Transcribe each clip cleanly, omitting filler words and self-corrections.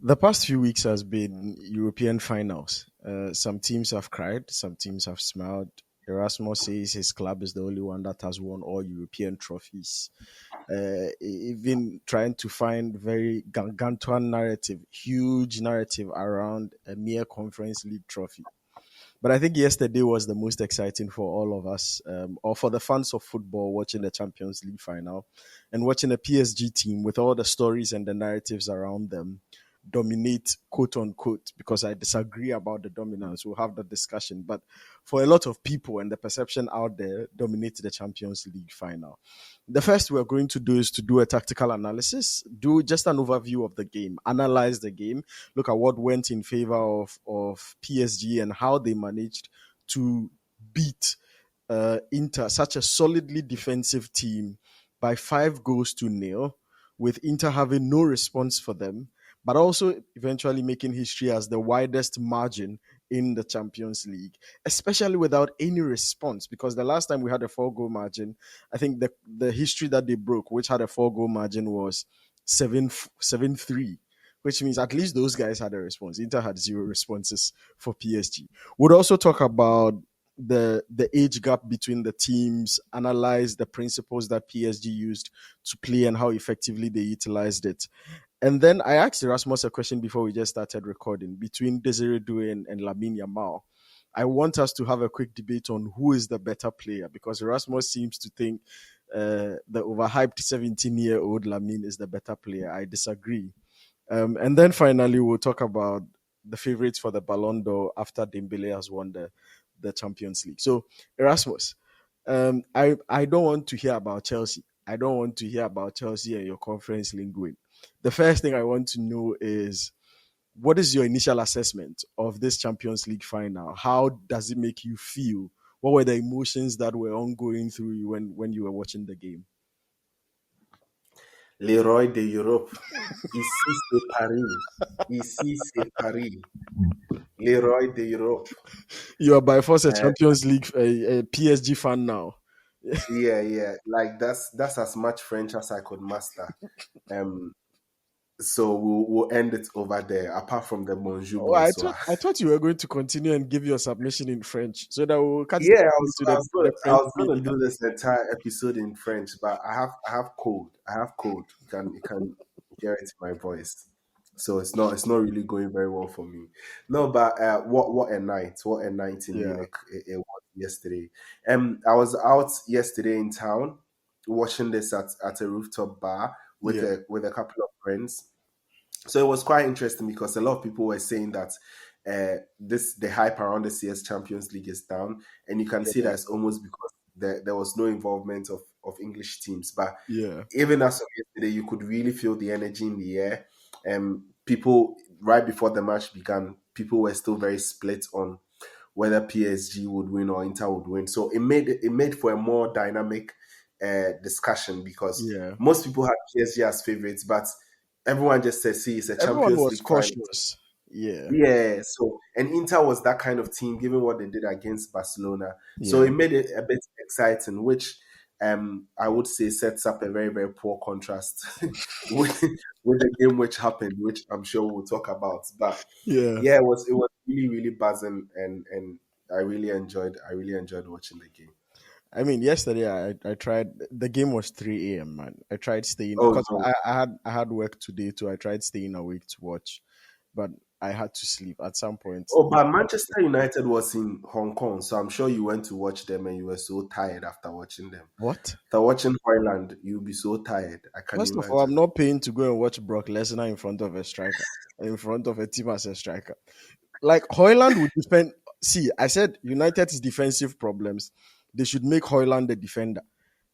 The past few weeks has been European finals. Some teams have cried, some teams have smiled. Erasmus says his club is the only one that has won all European trophies. Even trying to find very gargantuan narrative, huge narrative around a mere Conference League trophy. But I think yesterday was the most exciting for all of us, or for the fans of football watching the Champions League final and watching a PSG team with all the stories and the narratives around them dominate, quote unquote, because I disagree about the dominance. We'll have that discussion. But for a lot of people and the perception out there, dominate the Champions League final. The first we're going to do is to do a tactical analysis, do just an overview of the game, analyze the game, look at what went in favor of PSG and how they managed to beat Inter, such a solidly defensive team, by 5 goals to nil, with Inter having no response for them, but also eventually making history as the widest margin in the Champions League, especially without any response. Because the last time we had a 4 goal margin, I think the history that they broke, which had a 4 goal margin, was 7-3, which means at least those guys had a response. Inter had zero responses for PSG. We'd also talk about the age gap between the teams, analyze the principles that PSG used to play and how effectively they utilized it. And then I asked Erasmus a question before we just started recording between Desiree Doué and Lamine Yamal. I want us to have a quick debate on who is the better player, because Erasmus seems to think the overhyped 17-year-old Lamine is the better player. I disagree. And then finally, we'll talk about the favorites for the Ballon d'Or after Dembele has won the Champions League. So, Erasmus, I don't want to hear about Chelsea. I don't want to hear about Chelsea and your Conference League win. The first thing I want to know is, what is your initial assessment of this Champions League final? How does it make you feel? What were the emotions that were ongoing through you when you were watching the game? Leroy de Europe. Ici, c'est Paris. Ici, c'est Paris. Leroy de Europe. You are by force a Champions League a PSG fan now. Yeah. Like that's as much French as I could master. So we'll end it over there. Apart from the bonjour, Oh, I bonsoir. thought you were going to continue and give your submission in French so that we'll catch Yeah, to the I French was gonna media. do this entire episode in French, but I have cold. You can hear it in my voice. So it's not really going very well for me. No, but what a night. What a night in Yeah, Munich it was yesterday. I was out yesterday in town watching this at a rooftop bar with yeah, a couple of friends. So it was quite interesting because a lot of people were saying that the hype around the CS Champions League is down, and you can see yeah, that it's almost because there was no involvement of English teams. But yeah. even as of yesterday, you could really feel the energy in the air. People right before the match began, people were still very split on whether PSG would win or Inter would win. So it made for a more dynamic discussion because Yeah. most people had PSG as favorites, but everyone just said, "See, it's a Everyone Champions was League final." cautious. Yeah, Yeah, so and Inter was that kind of team, given what they did against Barcelona. So yeah. it made it a bit exciting, which I would say sets up a very, very poor contrast with the game which happened, which I'm sure we'll talk about. But Yeah. yeah, it was really, really buzzing, and I really enjoyed watching the game. I mean, yesterday I tried. The game was 3 a.m. Man, I tried staying Oh because no. I had work today too. I tried staying awake to watch, but I had to sleep at some point. Oh, but Manchester United was in Hong Kong, so I'm sure you went to watch them and you were so tired after watching them. What? After watching Hoyland, you'll be so tired. I can First of all, I'm imagine. not paying to go and watch Brock Lesnar in front of a striker, in front of a team as a striker. Like Hoyland would defend. See, I said United's defensive problems. They should make Hoyland the defender.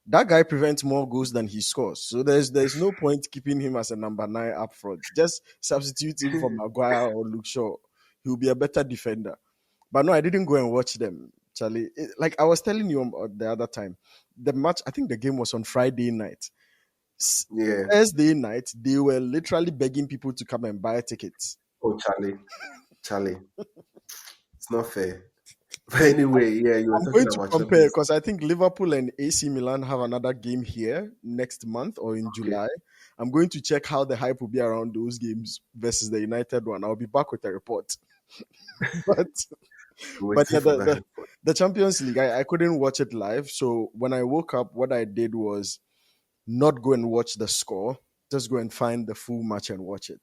That guy prevents more goals than he scores. So there's no point keeping him as a number 9 up front. Just substitute him for Maguire or Luke Shaw. He'll be a better defender. But no, I didn't go and watch them, Charlie. Like I was telling you the other time, the match, I think the game was on Friday night. Yeah. Thursday night, they were literally begging people to come and buy tickets. Oh, Charlie. Charlie. It's not fair. But anyway, yeah, you were I'm going talking to about compare Champions because I think Liverpool and AC Milan have another game here next month or in League. Okay. July. I'm going to check how the hype will be around those games versus the United one. I'll be back with a report. but but Waiting yeah, for that. the Champions League, I couldn't watch it live. So when I woke up, what I did was not go and watch the score, just go and find the full match and watch it.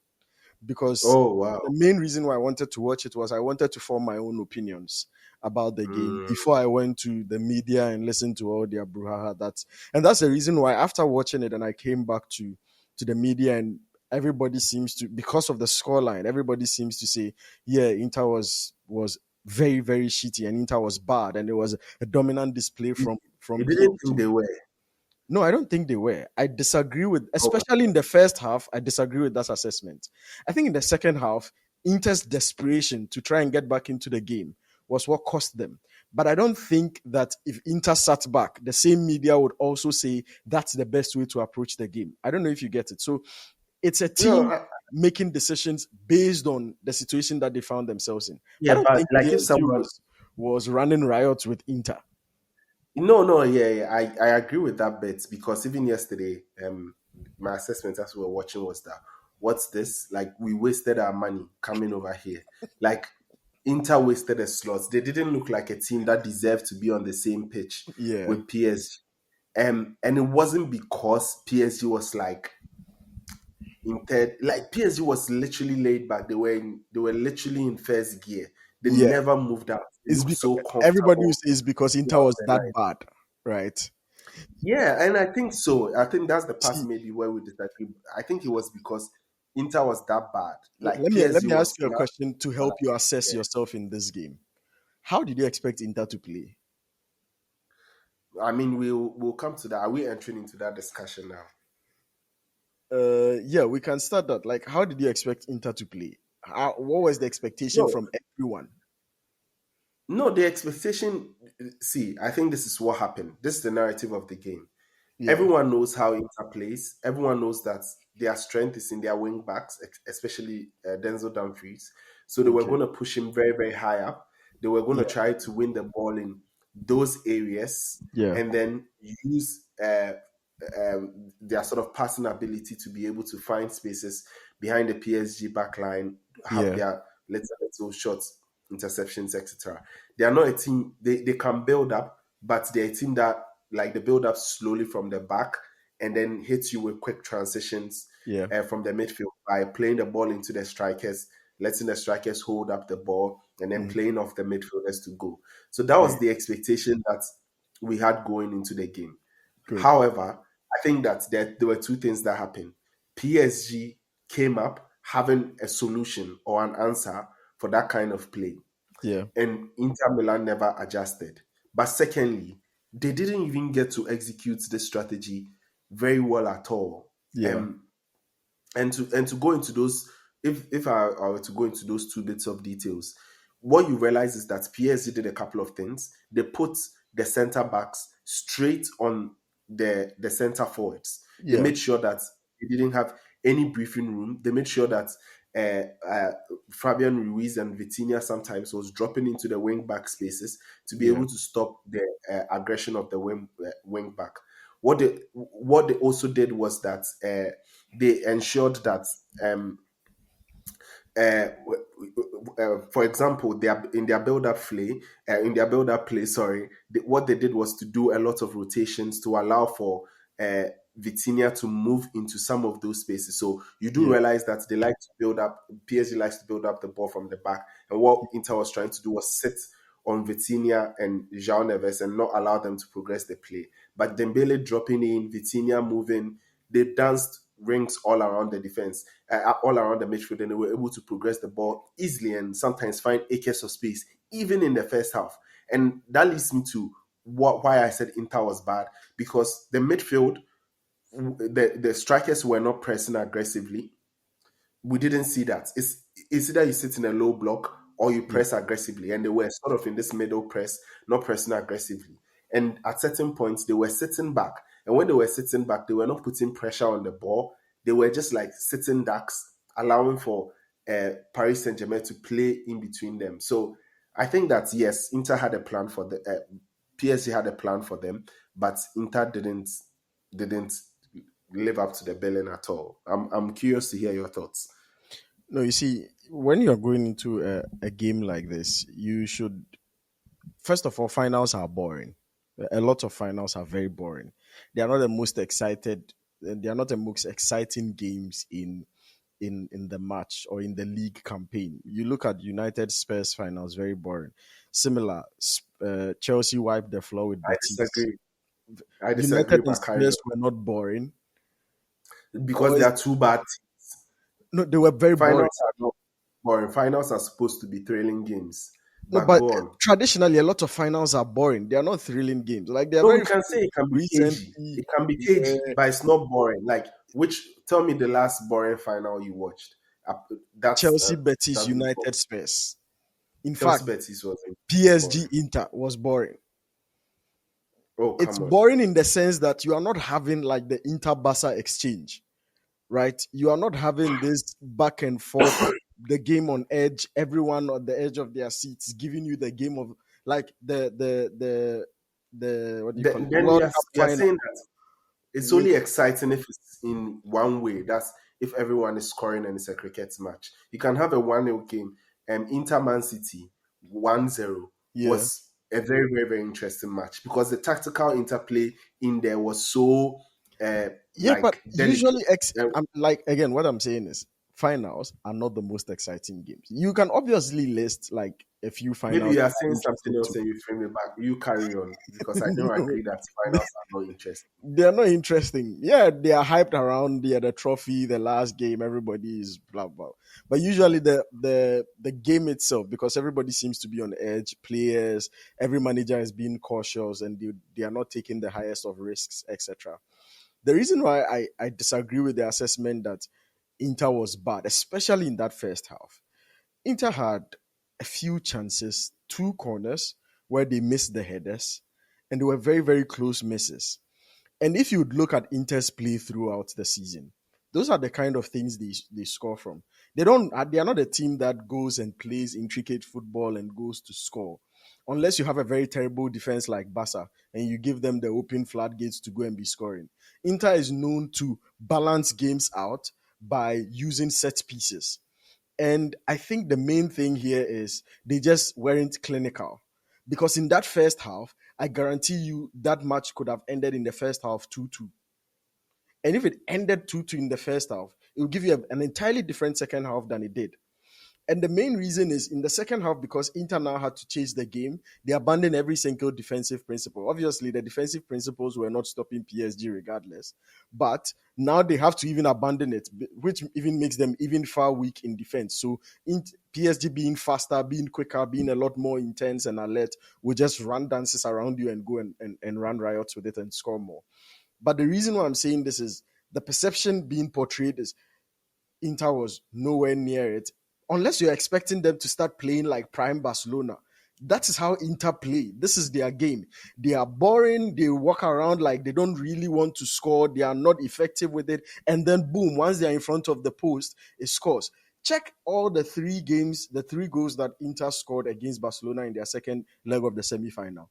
Because Oh wow. the main reason why I wanted to watch it was I wanted to form my own opinions about the game Mm. before I went to the media and listened to all their brouhaha. That's the reason why after watching it and I came back to the media and everybody seems to, because of the scoreline, everybody seems to say, yeah, Inter was very very shitty and Inter was bad and it was a dominant display You, from you didn't PSG. think they were? No, I don't think they were. I disagree with, Oh, especially in the first half, I disagree with that assessment. I think in the second half, Inter's desperation to try and get back into the game was what cost them. But I don't think that if Inter sat back, the same media would also say that's the best way to approach the game. I don't know if you get it. So it's a no, team making decisions based on the situation that they found themselves in. But I yeah, don't but think like if PSG someone, was running riots with Inter. no, yeah, I agree with that bit because even yesterday, my assessment as we were watching was that what's this? Like we wasted our money coming over here. Like Inter wasted a slot. They didn't look like a team that deserved to be on the same pitch Yeah, with PSG. And it wasn't because PSG was like in third, like PSG was literally laid back. They were literally in first gear. They yeah. never moved out. They It's looked because so everybody will comfortable say it's because Inter throughout was the that night. bad, right? Yeah, and I think so. I think that's the part See, maybe where we disagree. I think it was because Inter was that bad. Like let PSG me ask was you a not question to bad. help you assess Yeah. yourself in this game. How did you expect Inter to play? I mean, we'll come to that. Are we entering into that discussion now? Yeah, we can start that. Like, how did you expect Inter to play? What was the expectation No, from everyone? no. The expectation. See, I think this is what happened. This is the narrative of the game. Yeah, Everyone knows how Inter plays. Everyone knows that their strength is in their wing backs, especially Denzel Dumfries. So they were okay, going to push him very, very high up. They were going to yeah, try to win the ball in those areas yeah, and then use their sort of passing ability to be able to find spaces behind the PSG backline, have yeah, their little shots, interceptions, etc. They are not a team, they can build up, but they're a team that like the build up slowly from the back and then hits you with quick transitions yeah, from the midfield by playing the ball into the strikers, letting the strikers hold up the ball, and then mm, playing off the midfielders to go. So that yeah, was the expectation that we had going into the game. good, However, I think that there were two things that happened. PSG came up having a solution or an answer for that kind of play, yeah, and Inter Milan never adjusted. But secondly, they didn't even get to execute this strategy very well at all. yeah, Um, and to go into those, if I were to go into those two bits of details, what you realize is that PSG did a couple of things. They put the center backs straight on the center forwards. They yeah, made sure that they didn't have any briefing room. They made sure that uh, uh, Fabian Ruiz and Vitinha sometimes was dropping into the wing back spaces to be yeah, able to stop the aggression of the wing back. What they also did was that they ensured that for example, in their build-up play, sorry, what they did was to do a lot of rotations to allow for uh, Vitinha to move into some of those spaces. So you do yeah, realize that they like to build up. PSG likes to build up the ball from the back, and what Inter was trying to do was sit on Vitinha and João Neves and not allow them to progress the play. But Dembele dropping in, Vitinha moving, they danced rings all around the defense, all around the midfield, and they were able to progress the ball easily and sometimes find acres of space, even in the first half. And that leads me to why I said Inter was bad, because the midfield, the strikers were not pressing aggressively. We didn't see that. It's either you sit in a low block or you yeah, press aggressively, and they were sort of in this middle press, not pressing aggressively. And at certain points, they were sitting back, and when they were sitting back, they were not putting pressure on the ball. They were just like sitting ducks, allowing for Paris Saint Germain to play in between them. So I think that yes, Inter had a plan for the PSG had a plan for them, but Inter didn't live up to the billing at all. I'm curious to hear your thoughts. No, you see, when you're going into a game like this, you should first of all, finals are boring. A lot of finals are very boring. They are not the most excited. They are not the most exciting games in the match or in the league campaign. You look at United Spurs finals, very boring. Similar, Chelsea wiped the floor with I Betis. disagree. I disagree, United and but carry Spurs were not boring. on. Because Or they are too bad. no, they were very boring. Finals are not boring. Finals are supposed to be thrilling games. No, But but go on. traditionally, a lot of finals are boring. They are not thrilling games. Like they are No, we very can say it can be cagey. recently. It can be cagey, but it's not boring. Like, tell me the last boring final you watched. That's Chelsea, Betis, that's before. United, Spurs. In Chelsea fact, Betis was boring. PSG Inter was boring. Oh, It's come on. boring in the sense that you are not having like the Inter Barca exchange, right? You are not having this back and forth, the game on edge, everyone on the edge of their seats, giving you the game of like the what do you call it? The Then World Cup we are final saying that it's with only exciting if it's in one way. That's if everyone is scoring and it's a cricket match. You can have a 1-0 game. Inter Man City 1-0 yeah. was a very, very, very interesting match because the tactical interplay in there was so Yeah, but delicate. usually, I'm like again, what I'm saying is finals are not the most exciting games. You can obviously list like a few Maybe finals you are that are saying something interesting else to. and you frame it back. You carry on because I don't No, agree that finals are not interesting. they are not interesting. Yeah, they are hyped around the trophy, the last game. Everybody is blah blah. But usually the game itself, because everybody seems to be on edge. Players, every manager is being cautious, and they are not taking the highest of risks, etc. The reason why I disagree with the assessment that Inter was bad, especially in that first half. Inter had a few chances, two corners where they missed the headers, and they were very, very close misses. And if you would look at Inter's play throughout the season, those are the kind of things they score from. They are not a team that goes and plays intricate football and goes to score. Unless you have a very terrible defense like Barca and you give them the open floodgates to go and be scoring. Inter is known to balance games out by using set pieces. And I think the main thing here is they just weren't clinical. Because in that first half, I guarantee you that match could have ended in the first half 2-2. And if it ended 2-2 in the first half, it would give you an entirely different second half than it did. And the main reason is in the second half, because Inter now had to chase the game, they abandoned every single defensive principle. Obviously, the defensive principles were not stopping PSG regardless. But now they have to even abandon it, which even makes them even far weak in defense. So PSG being faster, being quicker, being a lot more intense and alert will just run dances around you and go and run riots with it and score more. But the reason why I'm saying this is the perception being portrayed is Inter was nowhere near it. Unless you're expecting them to start playing like prime Barcelona. That is how Inter play. This is their game. They are boring. They walk around like they don't really want to score. They are not effective with it. And then boom, once they're in front of the post, it scores. Check all the three games, the three goals that Inter scored against Barcelona in their second leg of the semi-final.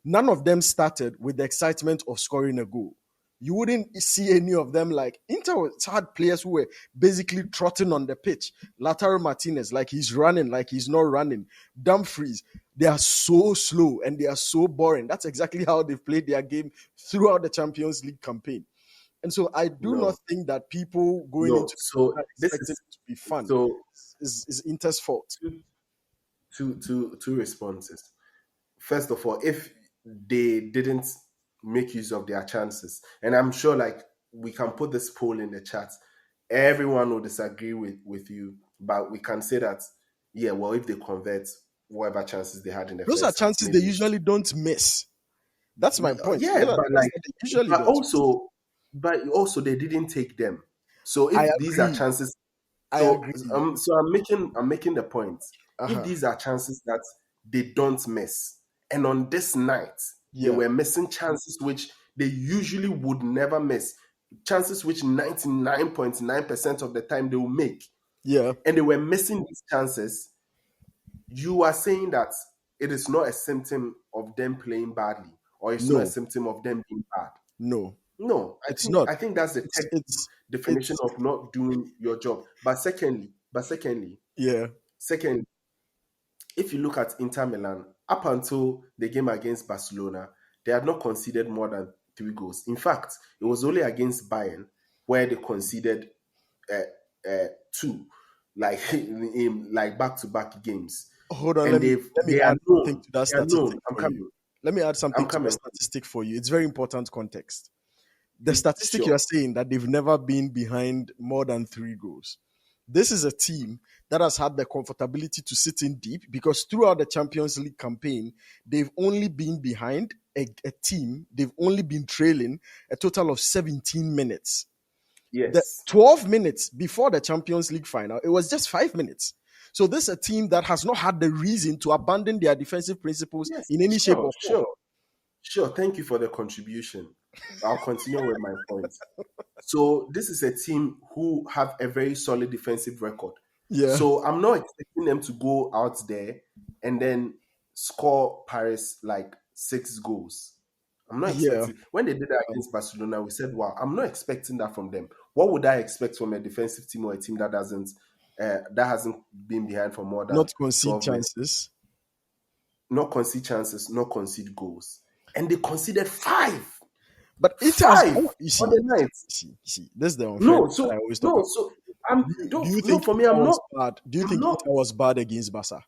None of them started with the excitement of scoring a goal. You wouldn't see any of them like Inter had players who were basically trotting on the pitch. Lautaro Martinez, like he's running, like he's not running. Dumfries, they are so slow and they are so boring. That's exactly how they've played their game throughout the Champions League campaign. And so I do not No, think that people going no. into So are this expecting is it to be fun so is Inter's fault. two, two responses. First of all, if they didn't make use of their chances, and I'm sure like we can put this poll in the chat, everyone will disagree with you, but we can say that yeah, well, if they convert whatever chances they had in the Those are first half, chances they maybe usually don't miss. That's my point. yeah, Those are but the chances like that they usually but don't miss. also but also they didn't take them. So I if these are agree. chances, I agree. so I'm making the point. If Uh-huh. these are chances that they don't miss, and on this night they Yeah. were missing chances which they usually would never miss, chances which 99.9% of the time they will make, Yeah. and they were missing these chances, you are saying that it is not a symptom of them playing badly, or it's not a No, symptom of them being bad. no, No, it's not. I think that's the It's tech it's definition it's of not doing your job. yeah. Secondly, if you look at Inter Milan, up until the game against Barcelona, they had not conceded more than 3 goals. In fact, it was only against Bayern where they conceded two, like in like back-to-back games, Hold on, and let me they are add something known. to that They are known. statistic I'm for you. coming. Let me add something I'm to the coming. statistic for you. It's very important context. The statistic you are Sure. saying that they've never been behind more than 3 goals. This is a team that has had the comfortability to sit in deep because throughout the Champions League campaign, they've only been behind a team, they've only been trailing a total of 17 minutes. The Yes. 12 minutes before the Champions League final, it was just 5 minutes. So this is a team that has not had the reason to abandon their defensive principles Yes. in any shape or form. Sure. Thank you for the contribution. I'll continue with my points. So this is a team who have a very solid defensive record. Yeah. So I'm not expecting them to go out there and then score Paris like 6 goals. I'm not Yeah. expecting. When they did that against Barcelona, we said, "Wow, I'm not expecting that from them." What would I expect from a defensive team or a team that hasn't been behind for more than Not concede 12 minutes? chances. Not concede chances, not concede goals, and they conceded five. But it has, Five you on see, the night. this is the unfair No, that I always talk about. I'm Do you no think for me. Inter was bad? Do you I'm think not. Inter was bad against Barca?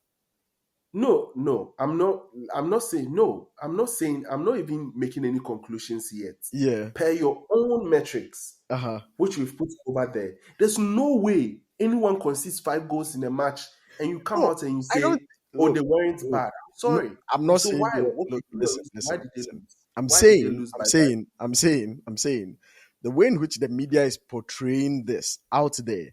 No, I'm not. I'm not saying no. I'm not saying. I'm not even making any conclusions yet. Yeah. Per your own metrics, Uh-huh. which we've put over there, there's no way anyone concedes 5 goals in a match, and you come No, out and you I don't say, "Oh, they look, weren't look, bad." I'm no, sorry. I'm not So saying why? they What look, could be the listen, reason? Why listen, did they listen. lose? Why did they lose by 5? I'm saying the way in which the media is portraying this out there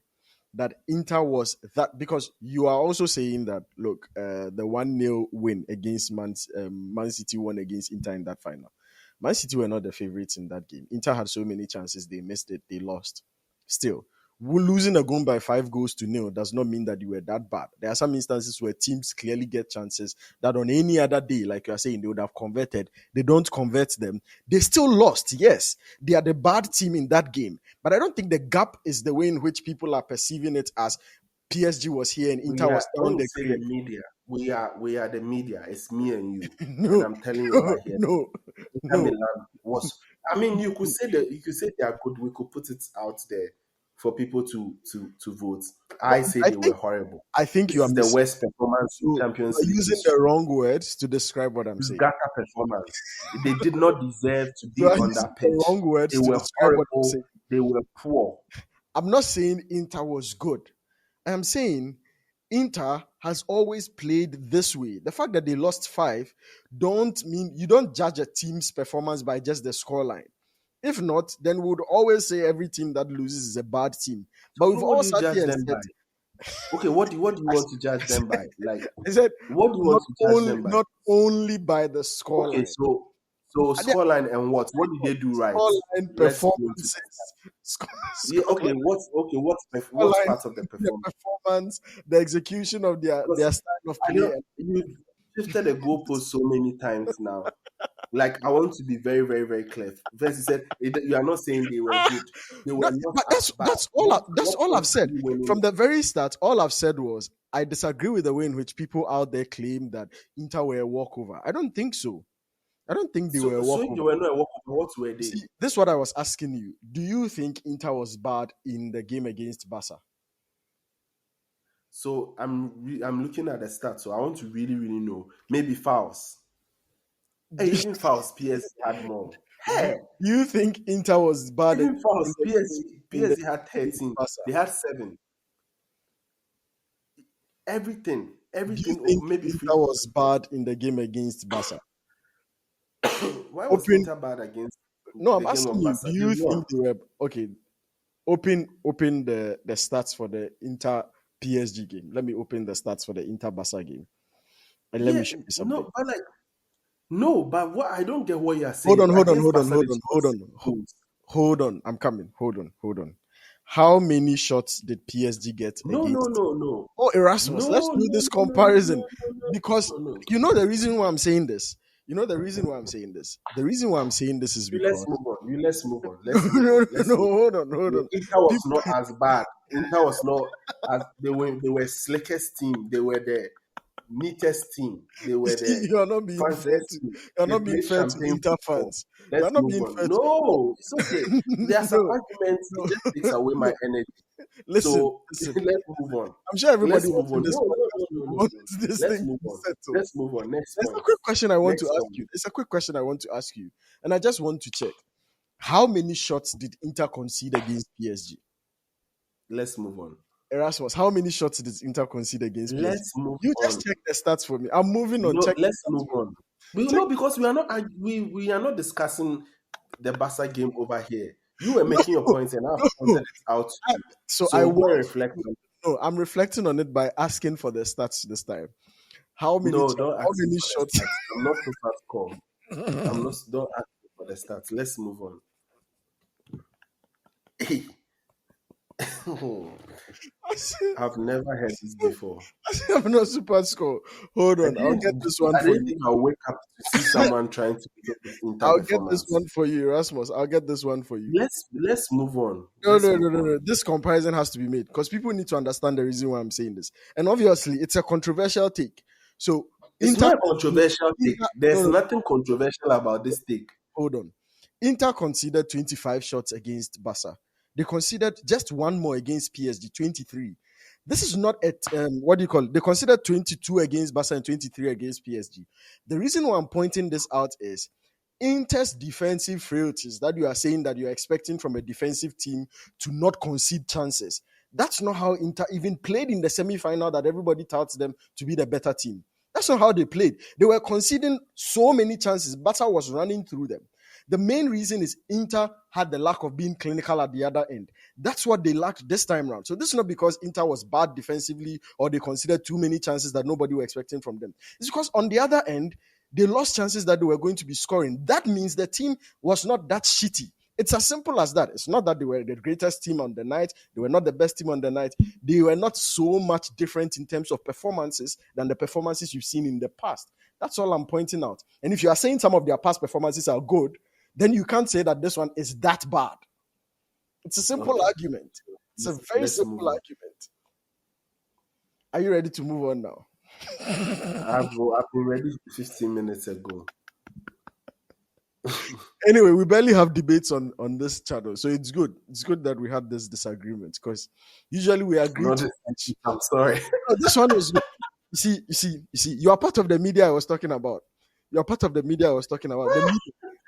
that Inter was that because you are also saying that look, the 1-0 win against Man City won against Inter in that final. Man City were not the favorites in that game. Inter had so many chances, they missed it, they lost. Still, losing a game by 5 goals to 0 does not mean that you were that bad. There are some instances where teams clearly get chances that on any other day, like you are saying, they would have converted. They don't convert them. They still lost. Yes, they are the bad team in that game. But I don't think the gap is the way in which people are perceiving it as PSG was here and Inter We are was when down you the say the grade. media, we are the media. It's me and you, and No, I'm telling you no, right here, no, Inter no. Milan was. I mean, you could say they are good. We could put it out there for people to vote. But I say I they were think horrible. I think you This are is the missing. worst performance in You Champions are League using the history. wrong words to describe what I'm It's saying. gutter performance. They did not deserve to You be are on using that the pitch. wrong They words to were describe what I'm horrible. saying. They were poor. I'm not saying Inter was good. I'm saying Inter has always played this way. The fact that they lost five don't mean you don't judge a team's performance by just the scoreline. If not, then we would always say every team that loses is a bad team. But So we've what all do you sat judge here and them said, by? Okay, what do you want to judge them by? Like, I said, what do you want to judge them by? not only by the Okay, scoreline. so scoreline and what? What did they do right? Scoreline Let's go into performances. yeah. Okay, Scoreline, what's scoreline, part of the the performance? performance, the execution of Because their style of I play. don't you shifted the goalpost so many times now. Like I want to be very very very clear. First, you said you are not saying they were good. They were not But as bad. that's What all I've point are said you winning? from the very start. All I've said was I disagree with the way in which people out there claim that Inter were a walkover. I don't think so. I don't think they were a So if they walkover. were not a walkover, what were they? See, this is what I was asking you. Do you think Inter was bad in the game against Barca? So I'm looking at the stats. So I want to really really know. Maybe fouls. Hey, even fouls, PSG had more. Do Hey, you think Inter was bad even fouls, in the PSG had game against 13. Barca? They had 7. Do you Everything, think maybe free. Inter was bad in the game against Barca? Why was Open. Inter bad against No, I'm the game asking of you. Barca? Do They you won. think they were okay? Open the stats for the Inter PSG game. Let me open the stats for the Inter Barca game, and let me Yeah, show you something. no, but like no, but what I don't get what you are Hold on, saying. Against Barca, they hold scored on, 6 goals. hold on. I'm coming. Hold on. How many shots did PSG get No, no, against? no, no. Oh, Erasmus, let's No, do no, this no, no, no, comparison no, no, because no, no. you know the reason why I'm saying this. You know the reason why I'm saying this. The reason why I'm saying this is Let's because move on. Let's move on. no, Let's move no, on. no, no, Let's move hold on, on. hold on. Inter was People, not as bad. Inter was not as they were slickest team. They were the neatest team. They you were see, the you are not being fair fanciest to team. you are They not being played fair to champagne Inter football. fans. You are Let's not move being on. fair to No, it's okay. There are some no, arguments. It no, just takes away my no. energy. Listen, So listen. let's move on. I'm sure everybody Let's move watching on. this No, no, podcast no, no, no, no. wants this Let's thing to move be on. settled. Let's move on. Next There's a point. quick question I want to Next ask point. you. It's a quick question I want to ask you, and I just want to check how many shots did Inter concede against PSG? Let's move on. Erasmus, how many shots did Inter concede against PSG? Let's move You just on. check the stats for me. I'm moving on. No, Check the let's stats move for me. on. Check. No, because we are not discussing the Barca game over here. You were No, making your points and I've pointed no. it out to you. So I So go and want. reflect on it. No, I'm reflecting on it by asking for the stats this time. No, don't How ask me many for the shots? stats. I'm not so fast call. I'm not don't ask me for the stats. Let's move on. I've never heard this before. I'm not super score. Hold on, I'll get this one I for didn't you. think I'll wake up to see someone trying to look at Inter I'll get this performance. one for you, Erasmus. I'll get this one for you. Let's move on. No, Let's no, no, move no, on. no. This comparison has to be made because people need to understand the reason why I'm saying this. And obviously, it's a controversial take. So, It's Inter, not a controversial take. No, There's no, nothing controversial about this take. hold on. Inter conceded 25 shots against Barca. They conceded just one more against PSG, 23. This is not at what do you call it? They considered 22 against Barca and 23 against PSG. The reason why I'm pointing this out is Inter's defensive frailties that you are saying that you're expecting from a defensive team to not concede chances. That's not how Inter even played in the semi-final that everybody touts them to be the better team. That's not how they played. They were conceding so many chances. Barca was running through them. The main reason is Inter had the lack of being clinical at the other end. That's what they lacked this time around. So this is not because Inter was bad defensively or they considered too many chances that nobody were expecting from them. It's because on the other end, they lost chances that they were going to be scoring. That means the team was not that shitty. It's as simple as that. It's not that they were the greatest team on the night. They were not the best team on the night. They were not so much different in terms of performances than the performances you've seen in the past. That's all I'm pointing out. And if you are saying some of their past performances are good, then you can't say that this one is that bad. It's a simple argument. It's a very Let's move simple on. argument. Are you ready to move on now? I've been ready 15 minutes ago. Anyway, we barely have debates on this channel, so it's good. It's good that we had this disagreement because usually we agree Not to this, much. I'm sorry. No, this one was good. You see. You are part of the media I was talking about. You are part of the media I was talking about. The media,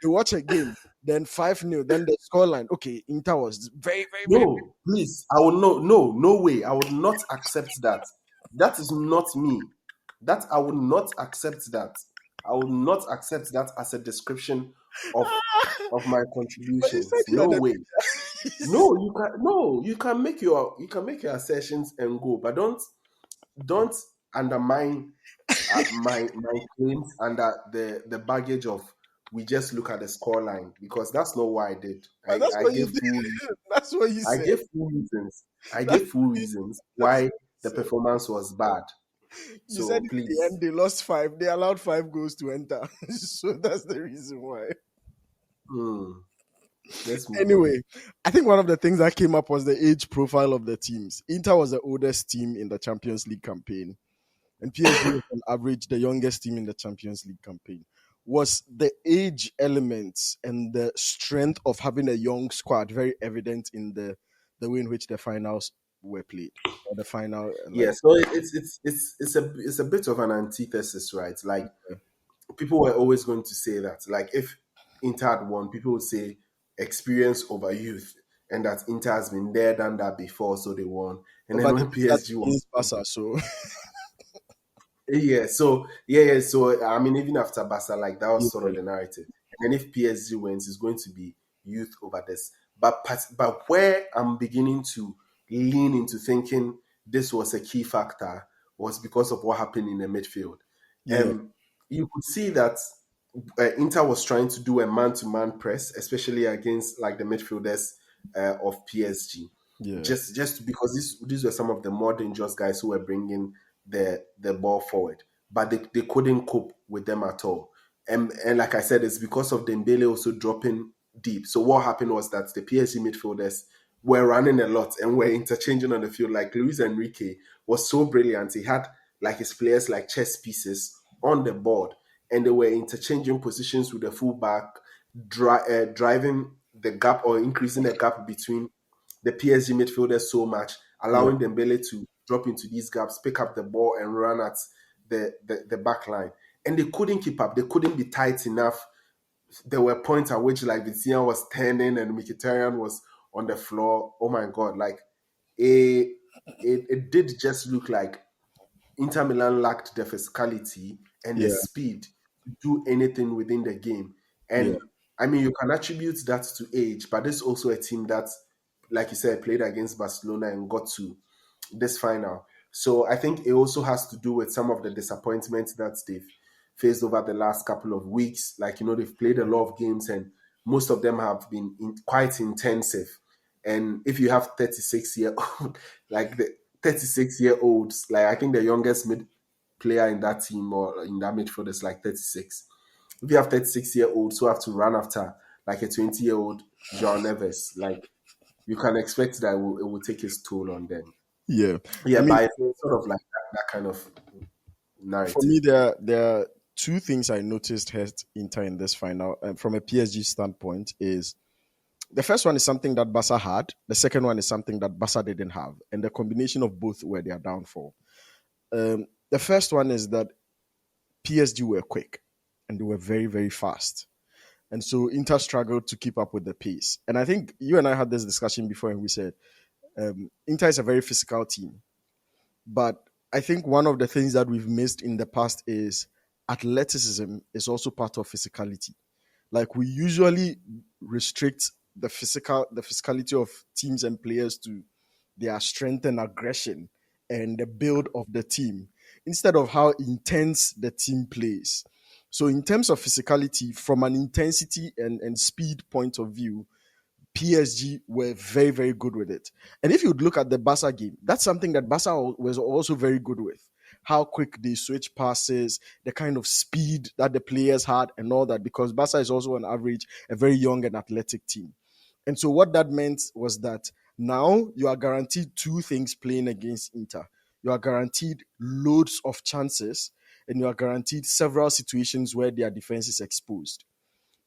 they watch a game, then 5-0, then the scoreline. Okay, Inter was very, very, very. No, please. I will no way. I would not accept that. That is not me. That I would not accept that. I will not accept that as a description of my But you said contributions. you are No the way. media. You can make your assertions and go, but don't undermine my claims under the baggage of we just look at the scoreline, because that's not what I did. But that's I what you gave did. full That's what you I said. gave full reasons. I That's gave full reasons that's why the performance was bad. You said So in the please. end they lost 5. They allowed 5 goals to enter. So that's the reason why. Let's move on. Anyway, I think one of the things that came up was the age profile of the teams. Inter was the oldest team in the Champions League campaign, and PSG was on average the youngest team in the Champions League campaign. Was the age elements and the strength of having a young squad very evident in the way in which the finals were played? Or the final, Yeah, so it's a bit of an antithesis, right? Like, people were always going to say that, like, if Inter had won, people would say experience over youth, and that Inter has been there, done that before, so they won. And then but when that's PSG won, against Barca, so so I mean, even after Barca, like, that was sort of the narrative. And then if PSG wins, it's going to be youth over this. But where I'm beginning to lean into thinking this was a key factor was because of what happened in the midfield. yeah. You could see that Inter was trying to do a man-to-man press, especially against like the midfielders of PSG. Yeah. just because these were some of the more dangerous guys who were bringing the ball forward, but they couldn't cope with them at all. And like I said, it's because of Dembele also dropping deep. So what happened was that the PSG midfielders were running a lot and were interchanging on the field. Like Luis Enrique was so brilliant. He had like his players like chess pieces on the board, and they were interchanging positions with the fullback, driving the gap or increasing the gap between the PSG midfielders so much, Yeah. allowing Dembele to drop into these gaps, pick up the ball, and run at the back line. And they couldn't keep up. They couldn't be tight enough. There were points at which like Vitinha was turning and Mkhitaryan was on the floor. Oh my God! Like it did just look like Inter Milan lacked the physicality and the Yeah. speed to do anything within the game. Yeah. And I mean, you can attribute that to age, but this is also a team that, like you said, played against Barcelona and got to this final. So I think it also has to do with some of the disappointments that they've faced over the last couple of weeks. Like, they've played a lot of games and most of them have been quite intensive. And if you have 36-year old, like the 36-year-olds, like I think the youngest mid player in that team or in that midfield is like 36. If you have 36-year-olds who have to run after like a 20-year-old João Neves, like you can expect that it will take its toll on them. Yeah. I Yeah, mean, but it's sort of like that kind of for me, narrative. there are two things I noticed hurt Inter in this final, from a PSG standpoint. Is the first one is something that Barca had. The second one is something that Barca didn't have, and the combination of both were their downfall. The first one is that PSG were quick, and they were very, very fast. And so Inter struggled to keep up with the pace. And I think you and I had this discussion before, and we said Inter is a very physical team. But I think one of the things that we've missed in the past is athleticism is also part of physicality. Like we usually restrict the physicality of teams and players to their strength and aggression and the build of the team instead of how intense the team plays. So in terms of physicality, from an intensity and speed point of view, PSG were very, very good with it. And if you look at the Barca game, that's something that Barca was also very good with. How quick they switch passes, the kind of speed that the players had, and all that, because Barca is also on average a very young and athletic team. And so what that meant was that now you are guaranteed two things playing against Inter. You are guaranteed loads of chances, and you are guaranteed several situations where their defense is exposed.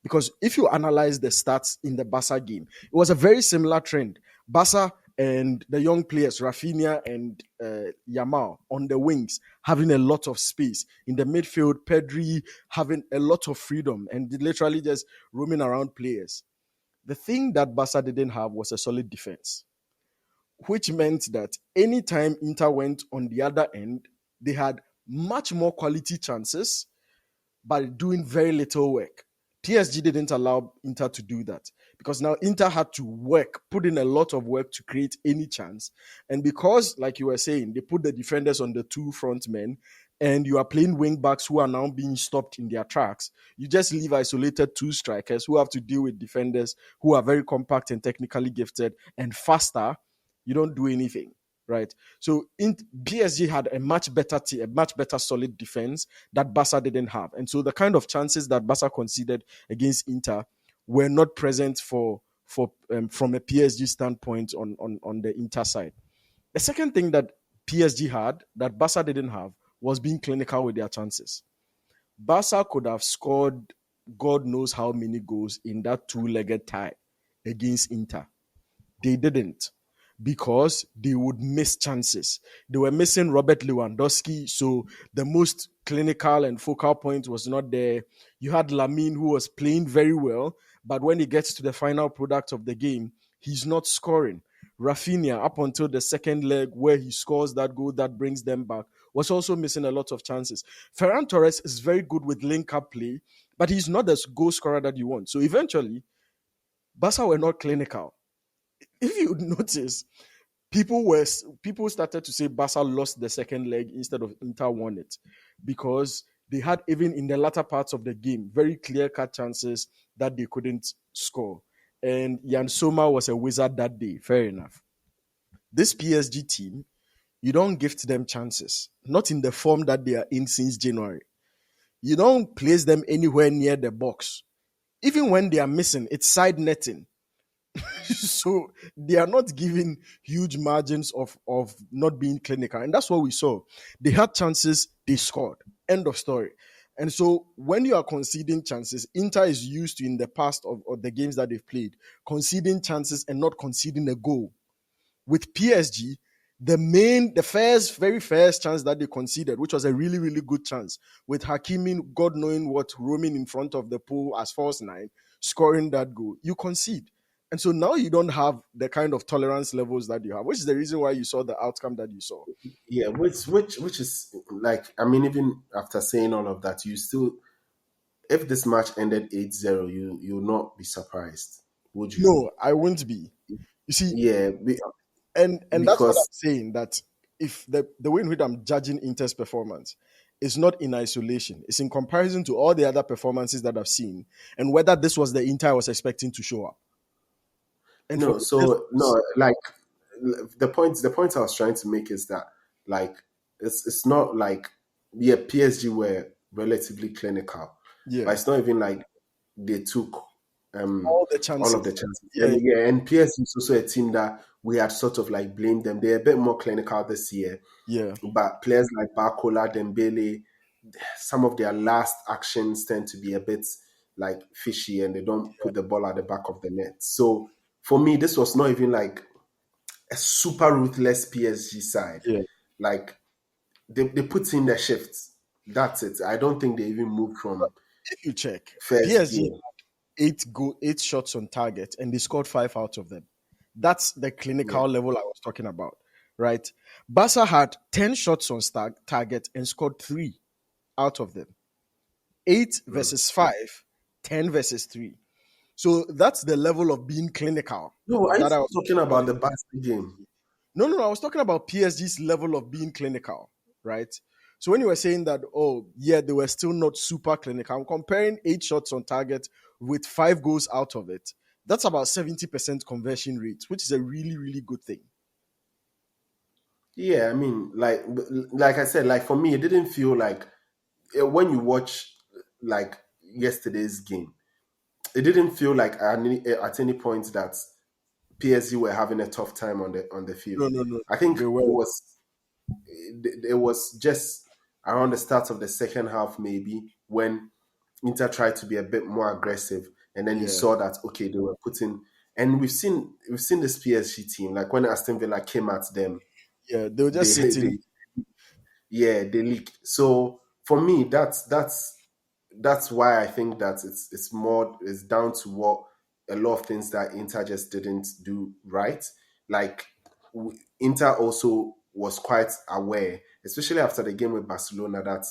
Because if you analyze the stats in the Barca game, it was a very similar trend. Barca and the young players, Rafinha and Yamal on the wings, having a lot of space. In the midfield, Pedri having a lot of freedom and literally just roaming around players. The thing that Barca didn't have was a solid defense, which meant that anytime Inter went on the other end, they had much more quality chances but doing very little work. PSG didn't allow Inter to do that because now Inter had to put in a lot of work to create any chance. And because, like you were saying, they put the defenders on the two front men and you are playing wing backs who are now being stopped in their tracks, you just leave isolated two strikers who have to deal with defenders who are very compact and technically gifted and faster. You don't do anything, right? So PSG had a much better team, a much better solid defense that Barca didn't have. And so the kind of chances that Barca conceded against Inter were not present from a PSG standpoint on the Inter side. The second thing that PSG had that Barca didn't have was being clinical with their chances. Barca could have scored God knows how many goals in that two-legged tie against Inter. They didn't because they would miss chances. They were missing Robert Lewandowski, so the most clinical and focal point was not there. You had Lamine, who was playing very well, but when he gets to the final product of the game, he's not scoring. Rafinha, up until the second leg where he scores that goal that brings them back, was also missing a lot of chances. Ferran Torres is very good with link-up play, but he's not the goal scorer that you want. So eventually, Barca were not clinical. If you notice, people started to say Barca lost the second leg instead of Inter won it because they had, even in the latter parts of the game, very clear-cut chances that they couldn't score. And Jan Sommer was a wizard that day. Fair enough. This PSG team, you don't gift them chances, not in the form that they are in since January. You don't place them anywhere near the box. Even when they are missing, it's side netting. So they are not giving huge margins of not being clinical. And that's what we saw. They had chances, they scored. End of story. And so when you are conceding chances, Inter is used to in the past of the games that they've played, conceding chances and not conceding a goal. With PSG, very first chance that they conceded, which was a really, really good chance, with Hakimi, God knowing what, roaming in front of the pool as false nine, scoring that goal, you concede. And so now you don't have the kind of tolerance levels that you have, which is the reason why you saw the outcome that you saw. Yeah, which is like, I mean, even after saying all of that, you still, if this match ended 8-0, you'll not be surprised, would you? No, I won't be. You see, Yeah, and that's what I'm because saying, that if the way in which I'm judging Inter's performance is not in isolation, it's in comparison to all the other performances that I've seen and whether this was the Inter I was expecting to show up. And for no, me, this so was, no, like the point I was trying to make is that, like, it's not like, yeah, PSG were relatively clinical, yeah, but it's not even like they took all the all of the chances. chances. Yeah, And yeah, and PSG is also a team that we had sort of like blamed them. They're a bit more clinical this year, yeah, but players like Barcola, Dembele, some of their last actions tend to be a bit like fishy, and they don't put the ball at the back of the net. So for me, this was not even like a super ruthless PSG side. yeah. Like, they put in their shifts. That's it. I don't think they even moved from If you check, first PSG game. eight shots on target and they scored 5 out of them. That's the Yeah. clinical level I was talking about, right? Barca had 10 shots on target and scored 3 out of them. 8 Mm. versus 5, 10 versus 3. So that's the level of being clinical No, are you that I still was talking talking about. about the Barca game? No, I was talking about PSG's level of being clinical, right? So when you were saying that, oh, yeah, they were still not super clinical, I'm comparing 8 shots on target with 5 goals out of it. That's about 70% conversion rate, which is a really, really good thing. Yeah, I mean, like I said, like for me, it didn't feel like, when you watch like yesterday's game, it didn't feel like at any point that PSG were having a tough time on the No, field. no, no. I think They were, it was just around the start of the second half, maybe, when Inter tried to be a bit more aggressive, and then you yeah, saw that, okay, they were putting, and we've seen this PSG team, like when Aston Villa came at them, yeah. They were just they sitting. they yeah, they leaked. So for me, that's why I think that it's down to what a lot of things that Inter just didn't do right. Like, Inter also was quite aware, especially after the game with Barcelona, that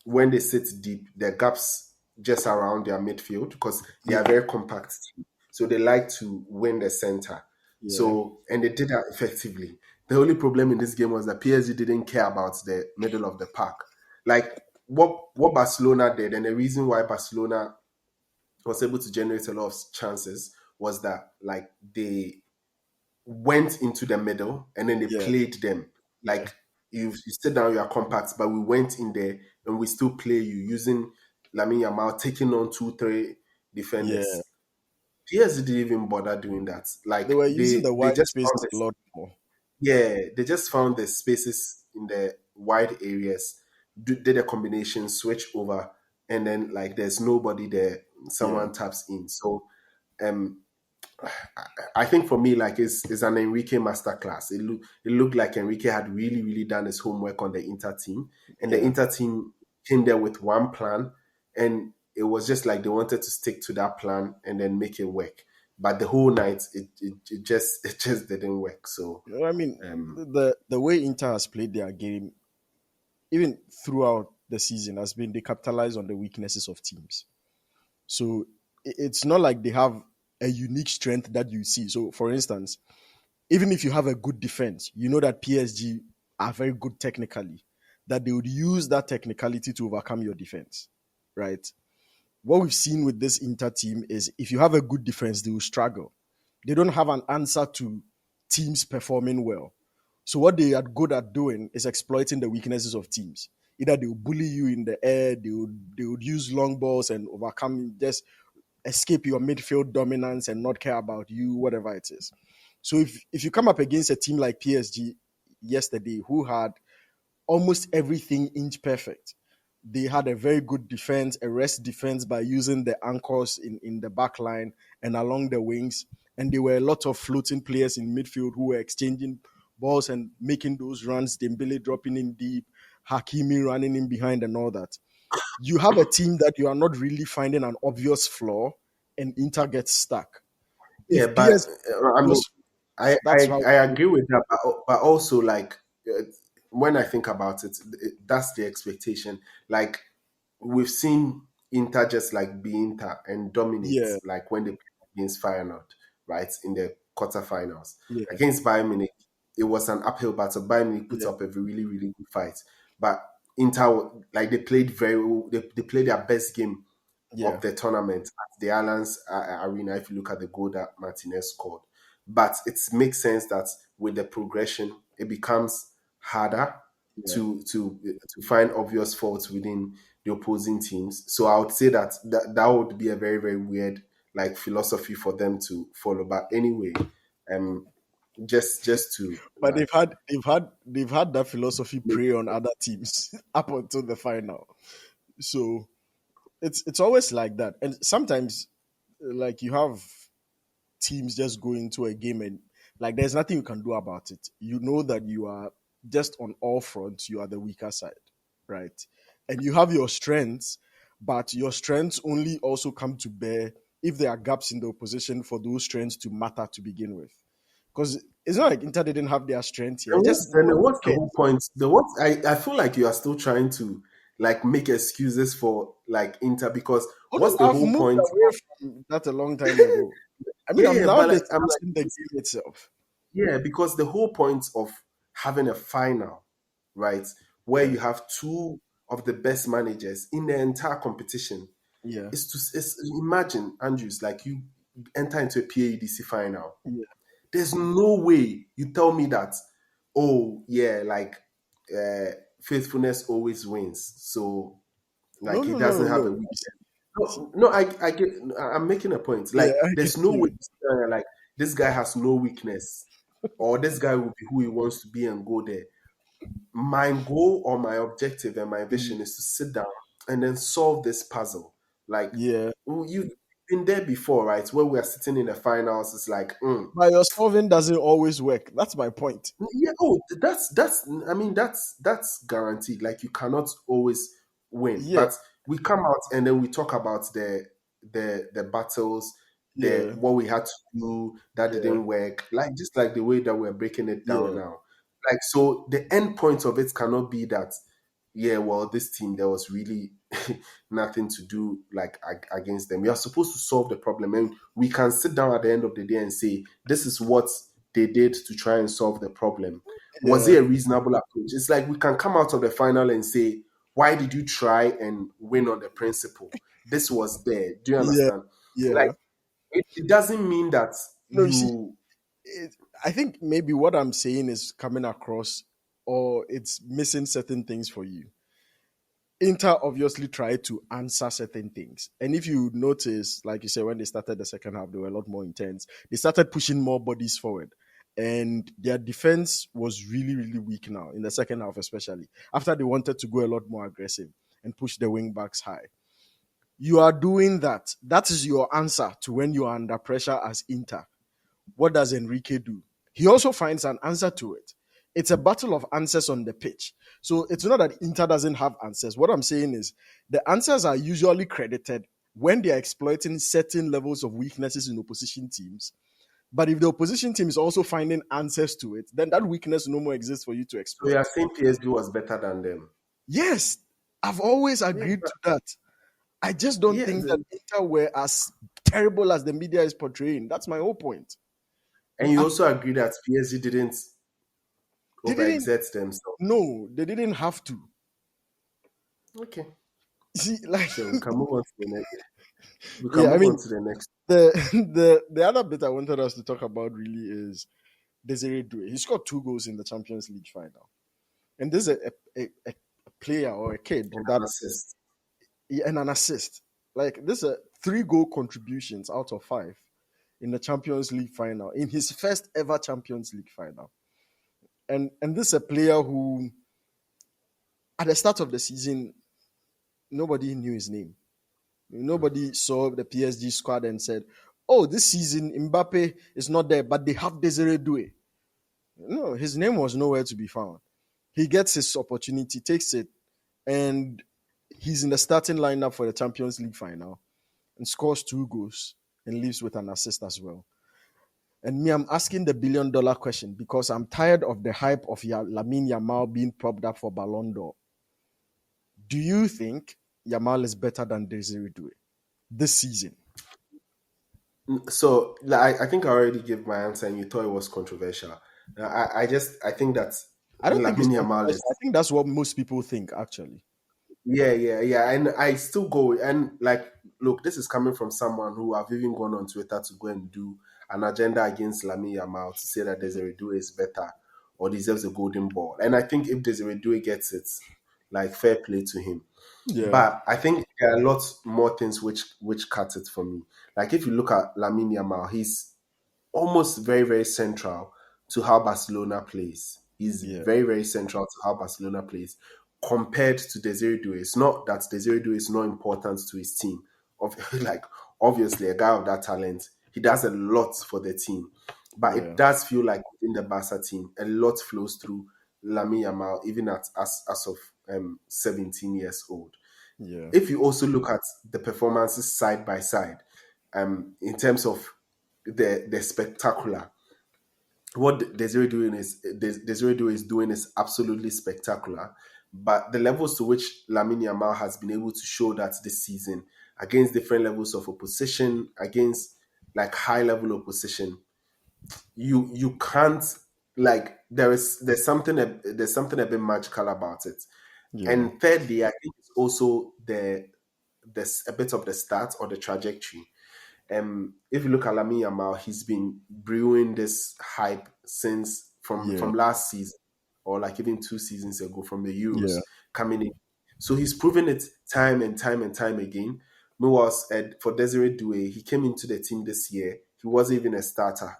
when they sit deep, their gaps just around their midfield, because they Yeah, are very compact team. So they like to win the center. yeah, So, and they did that effectively. The only problem in this game was that PSG didn't care about the middle of the park. Like, what Barcelona did, and the reason why Barcelona was able to generate a lot of chances, was that, like, they went into the middle and then they yeah, played them. yeah, Like, you sit down, you are compact, but we went in there and we still play you using LamineYamal taking on 2-3 yeah. defenders. PSG didn't even bother doing that. They Like, were using the they wide just found spaces a this. lot more. Yeah, they just found the spaces in the wide areas, did a combination, switch over, and then, like, there's nobody there. Yeah, Someone taps in. So, um, I think for me, like, it's an Enrique masterclass. It looked like Enrique had really, really done his homework on the Inter team, and the yeah. Inter team came there with one plan, and it was just like they wanted to stick to that plan and then make it work. But the whole night, it just it just didn't work. So, You know what I mean, um, the way Inter has played their game, even throughout the season, has been they capitalize on the weaknesses of teams. So it's not like they have a unique strength that you see. So, for instance, even if you have a good defense, you know that PSG are very good technically, that they would use that technicality to overcome your defense, right? What we've seen with this Inter team is if you have a good defense, they will struggle. They don't have an answer to teams performing well. So what they are good at doing is exploiting the weaknesses of teams. Either they will bully you in the air, they would use long balls and overcome, just escape your midfield dominance and not care about you, whatever it is. So if you come up against a team like PSG yesterday, who had almost everything inch perfect, they had a very good defense, a rest defense by using the anchors in the back line and along the wings. And there were a lot of floating players in midfield who were exchanging balls and making those runs, Dembele dropping in deep, Hakimi running in behind and all that. You have a team that you are not really finding an obvious flaw, and Inter gets stuck. Yeah, If but PSG I mean, was, that's how. I agree with that, but also like when I think about it, that's the expectation. Like we've seen Inter just like be Inter and dominate, Yeah, like when they played against Feyenoord, right, in the quarterfinals yeah, against Bayern Munich. It was an uphill battle. Bayern Munich put yeah, up a really really good fight, but Inter, like they played they played their best game yeah, of the tournament at the Allianz Arena. If you look at the goal that Martinez scored, but it makes sense that with the progression, it becomes harder yeah. to find obvious faults within the opposing teams. So I would say that would be a very very weird like philosophy for them to follow. But anyway, um, just to But like they've had that philosophy make prey on other teams up until the final. So it's always like that. And sometimes like you have teams just go into a game and like there's nothing you can do about it. You know that you are just on all fronts, you are the weaker side, right? And you have your strengths, but your strengths only also come to bear if there are gaps in the opposition for those strengths to matter to begin with. Because it's not like Inter didn't have their strength here. And Just what's the okay. whole point? I feel like you are still trying to like make excuses for like Inter because Oh what's no, the I've whole moved point? away from that a long time ago. I mean, Yeah, I'm yeah, now but like I'm like discussing the game itself. yeah, because the whole point of having a final, right, where Yeah, you have two of the best managers in the entire competition yeah, is imagine Andrews like you enter into a PADC final. yeah. There's no way you tell me that, oh yeah, like faithfulness always wins. So No, like he no, no, no, doesn't have a no. weak. See, No, I get. I'm making a point. yeah, Like I get there's no way you. like this guy has no weakness, or this guy will be who he wants to be and go there. My goal or my objective and my Mm, vision is to sit down and then solve this puzzle. Like yeah, you've been there before, right? Where we are sitting in the finals, it's like, but your solving doesn't always work. That's my point. yeah. Oh, that's. I mean, that's guaranteed. Like you cannot always win, Yeah, but we come out and then we talk about the battles, the yeah, what we had to do that yeah, didn't work. Like just like the way that we're breaking it down yeah, now. Like so, the end point of it cannot be that. Yeah, well, this team there was really nothing to do like against them. We are supposed to solve the problem, and we can sit down at the end of the day and say this is what they did to try and solve the problem. Was yeah, it a reasonable approach? It's like we can come out of the final and say, why did you try and win on the principle? This was there. Do you yeah, understand? Like yeah. it doesn't mean that No, you see, you it, I think maybe what I'm saying is coming across, or it's missing certain things for you. Inter obviously tried to answer certain things. And if you notice, like you said, when they started the second half, they were a lot more intense. They started pushing more bodies forward. And their defense was really, really weak now in the second half, especially after they wanted to go a lot more aggressive and push the wing backs high. You are doing that. That is your answer to when you are under pressure as Inter. What does Enrique do? He also finds an answer to it. It's a battle of answers on the pitch. So it's not that Inter doesn't have answers. What I'm saying is the answers are usually credited when they are exploiting certain levels of weaknesses in opposition teams. But if the opposition team is also finding answers to it, then that weakness no more exists for you to so you are exploit. saying PSG was better than them. Yes, I've always Yeah, agreed but to that. I just don't yeah, think that Inter were as terrible as the media is portraying. That's my whole point. and you I, also agree that PSG didn't they didn't. overexert themselves. No, they didn't have to. Okay. See, like, Sure, we can move on to the next. We can yeah, I move on mean, to the next. the other bit I wanted us to talk about really is Desiree Doué. He scored 2 goals in the Champions League final. And this is a player or a kid And that an assist. and an assist. Like this is 3 goal contributions out of 5 in the Champions League final in his first ever Champions League final. And this is a player who at the start of the season nobody knew his name. Nobody saw the PSG squad and said, "Oh, this season Mbappe is not there, but they have Desiree Doué." No, his name was nowhere to be found. He gets his opportunity, takes it, and he's in the starting lineup for the Champions League final and scores 2 goals and leaves with an assist as well. And me, I'm asking the $1 billion question because I'm tired of the hype of Lamine Yamal being propped up for BallonDOr. Do you think Yamal is better than Desiree Doué this season? So I think I already gave my answer, and you thought it was controversial. I think that I don't think it's Lamine Yamal controversial. is. I think that's what most people think, actually. Yeah, and I still go and like look. This is coming from someone who have even gone on Twitter to go and do an agenda against Lamine Yamal to say that Desiree Doué is better or deserves a golden ball. And I think if Desiree Doué gets it, like fair play to him. Yeah, But I think there are lots more things which cut it for me. Like if you look at Lamine Yamal, he's almost very, very central to how Barcelona plays. He's yeah, very, very central to how Barcelona plays compared to Desiree Doué. It's not that Desiree Doué is not important to his team. Like, obviously, a guy of that talent, he does a lot for the team. But it yeah, does feel like in the Barca team, a lot flows through Lamine Yamal, even as of 17 years old. yeah, If you also look at the performances side by side, in terms of the spectacular, what Desiree Doué is doing is absolutely spectacular. But the levels to which Lamine Yamal has been able to show that this season against different levels of opposition, against like high level opposition, you can't like there's something a bit magical about it. yeah, And thirdly, I think it's also the a bit of the start or the trajectory. If you look at Lamine Yamal, he's been brewing this hype since yeah, from last season, or like even 2 seasons ago from the Euros yeah, coming in. So he's proven it time and time and time again. Meanwhile, for Desiree Doué, he came into the team this year. He wasn't even a starter.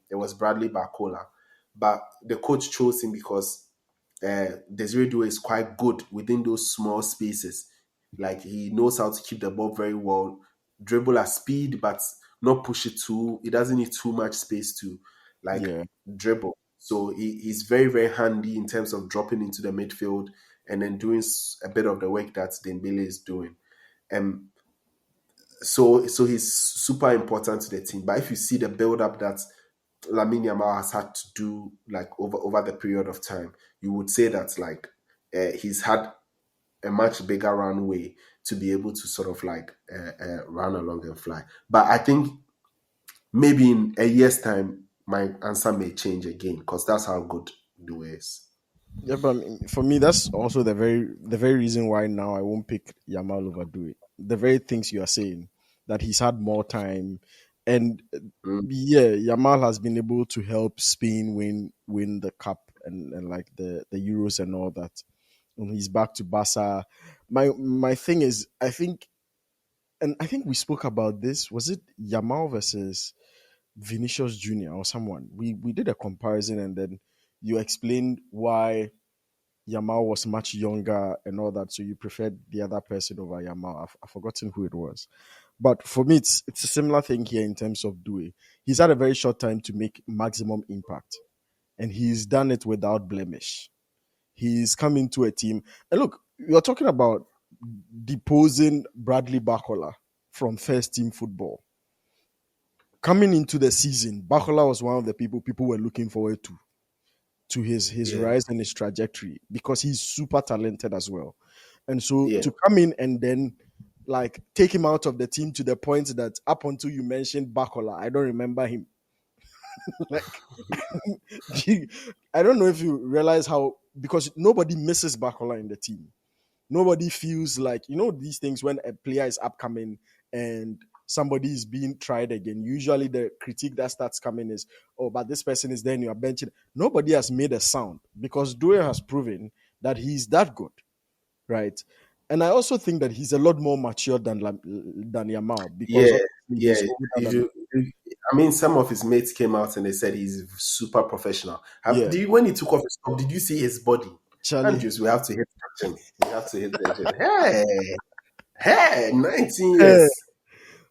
It was Bradley Barcola, but the coach chose him because Desiree Doué is quite good within those small spaces. Like he knows how to keep the ball very well, dribble at speed, but not push it too. He doesn't need too much space to like yeah, dribble. So he's very, very handy in terms of dropping into the midfield and then doing a bit of the work that Dembele is doing. Um, so he's super important to the team. But if you see the build up that Lamine Yamal has had to do like over the period of time, you would say that like he's had a much bigger runway to be able to sort of like run along and fly. But I think maybe in a year's time, my answer may change again because that's how good Due is. yeah. But I mean, for me, that's also the very reason why now I won't pick Yamal over Doué. The very things you are saying that he's had more time, and Mm, yeah, Yamal has been able to help Spain win the cup and like the Euros and all that. When he's back to Barca, my thing is, I think we spoke about this. Was it Yamal versus Vinicius Junior or someone? We did a comparison and then you explained why Yamal was much younger and all that, so you preferred the other person over Yamal. I've forgotten who it was, but for me, it's a similar thing here in terms of Due. He's had a very short time to make maximum impact, and he's done it without blemish. He's come into a team, and look, you're talking about deposing Bradley Barcola from first team football. Coming into the season, Barcola was one of the people were looking forward to his yeah, rise and his trajectory because he's super talented as well. And so yeah. to come in and then like take him out of the team to the point that up until you mentioned Bakola, I don't remember him. Like I don't know if you realize how because nobody misses Bakola in the team. Nobody feels like these things when a player is upcoming and somebody is being tried again, usually the critique that starts coming is, oh, but this person is there and you are benching. Nobody has made a sound because Due has proven that he's that good, right? And I also think that he's a lot more mature than Yamal because Yeah, obviously yeah. he's older If than. you, I mean, some of his mates came out and they said he's super professional. Yeah, When he took off his top, did you see his body? Charlie. Andrews, we have to hit the gym. We have to hit the gym. Hey, 19 Eh, years.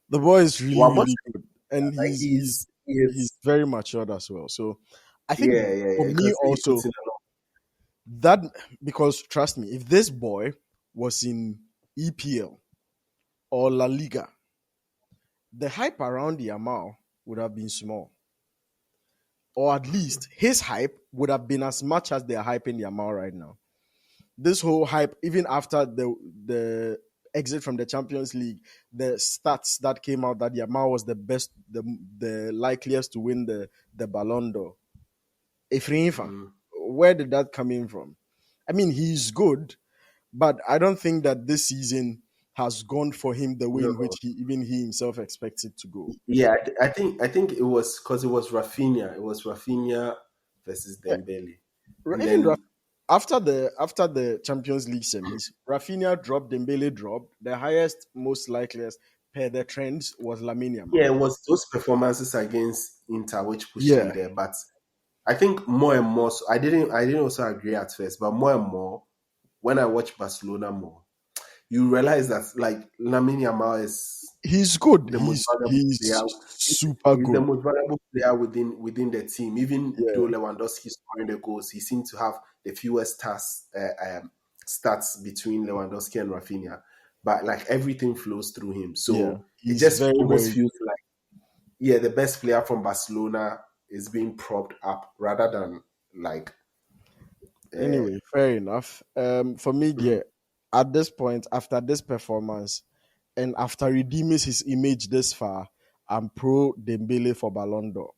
the boy is really, Wow, really good, and like he he's is. very matured as well. So I think Yeah, yeah, for yeah. me Because he also puts in a lot. that, because trust me, if this boy was in EPL or La Liga, the hype around Yamal would have been small, or at least his hype would have been as much as they're hyping Yamal right now. This whole hype, even after the exit from the Champions League, the stats that came out that Yamal was the best, the likeliest to win the Ballon d'Or. Efreinfa, Mm. where did that come in from? I mean, he's good, but I don't think that this season has gone for him the way No. in which he himself expects it to go. Yeah, I think it was because it was Rafinha. It was Rafinha versus Yeah, Dembele, and even then after the Champions League semis, Rafinha dropped, Dembele dropped. The highest, most likeliest per the trends was Lamine Yamal. yeah, it was those performances against Inter which pushed him Yeah, there. But I think more and more, so I didn't also agree at first, but more and more when I watch Barcelona more, you realize that like Lamine Yamal is he's good. the most valuable He's player. super He's the good. most valuable player within the team. Even though Yeah, Lewandowski scoring the goals, he seemed to have the fewest stats between Lewandowski and Rafinha. But like everything flows through him, yeah. so it He's just very, almost very. feels like yeah, the best player from Barcelona is being propped up rather than like uh, Anyway, fair enough. For me, yeah, at this point, after this performance, and after redeeming his image this far, I'm pro Dembele for Ballon d'Or,